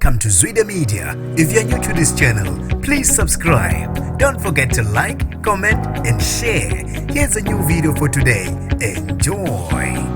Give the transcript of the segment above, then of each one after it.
Welcome to Zwida Media. If you're new to this channel, please subscribe. Don't forget to like, comment, and share. Here's a new video for today. Enjoy.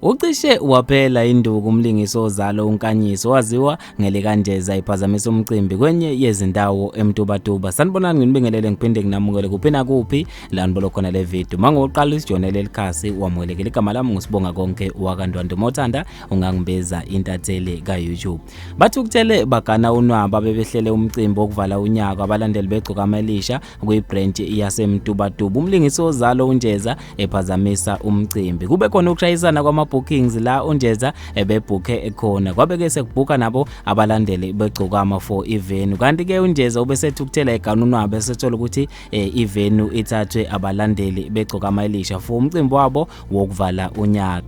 Ucishe waphela induku umlingisi woZalo uNkanyiso waziwa ngelekanjeza ephazamisa umcimbi kwenye yezindawo eMtubatuba. Sanibonani nginibingelele ngiphinde nginamukele kuphi na kuphi la nibolo khona le video. Mangoqala isijonele elikhasi wamwelekela igama lami ngusibonga konke wakandwande Mothanda ungangibeza intatheli ka YouTube. Bathi ukuthele bagana unwaba bebehlele umcimbi wokuvala unyaka abalandeli begcoka amelisha kuyibranch yaseMtubatuba. Umlingisi woZalo unjeza ephazamisa umcimbi. Kube khona ukushayisana kwama bookings la unjeza ebebhuke ekhona kwabeke sekubhuka nabo abalandeli begcokama for event kanti ke unjeza ubesethu ukuthela eganunwa besethola ukuthi event ithathwe abalandeli begcokama elisha for umcimbi wabo wokuvala unyaka.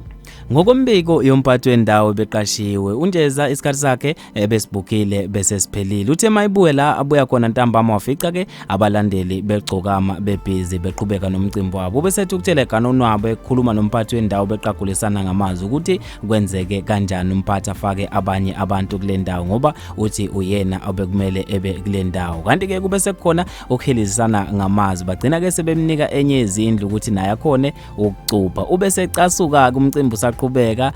Ngokombiko yomphathi wendawo beqashiwe unjeza isikhathi sakhe besibukile bese siphelile uthe mayibuye la abuya khona ntambama wafica ke abalandeli begcokama bebhizi beqhubeka nomcimbi wabo besethu ukuthela eganonwabo ekhuluma nomphathi wendawo beqagulisana ngamazwi ukuthi kwenzeke kanjani umphathi afake abanye abantu kule ndawo ngoba uthi uyena obekumele ebe kule ndawo kanti ke kube sekukhona ukuhelizana ngamazwi bagcina ke sebemnika enye izindlu ukuthi naye akhone ukucupha ubesecasuka kumcimbi saqhubeka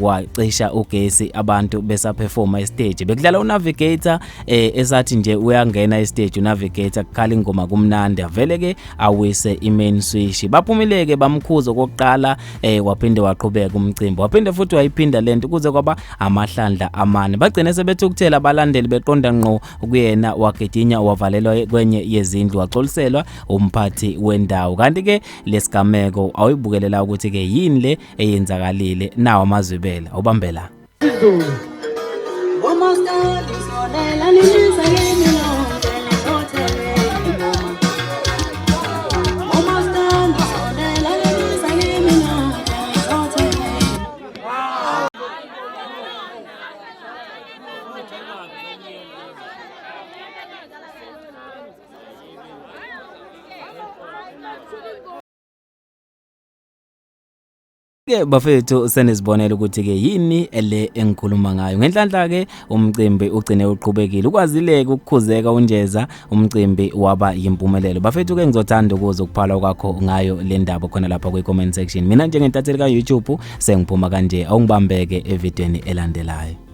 wacisha ugesi abantu besaperforma estage bekudlala unavigator esathi nje uyangena estage unavigator kukhala ingoma kumnandi avele ke awise imain switch baphumileke bamkhuza kokuqala waphinde waqhubeka umcimbi waphinde futhi wayiphinda lento kuze kwaba amahlandla amane bagcine sebethi ukuthela abalandeli beqonda ngqo kuyena wagidinya wavalelwa kwenye yezindlu waxoliselwa umphathi wendawo kanti ke lesigameko awibukelela ukuthi ke yini le eyenzakalile nawo amazwibela ubambela ke bafethu senizibonela ukuthi ke yini ele engikhuluma ngayo ngenhlanhla ke umcimbi ugcine uqhubekile ukwazileke ukukhuzeka unjeza umcimbi waba yimpumelelo bafethu ke ngizothanda ukuza ukuphala kwakho ngayo le ndaba khona lapha kwi comment section mina njengentatheli ka YouTube sengiphuma kanje awungibambeke evidweni elandelayo.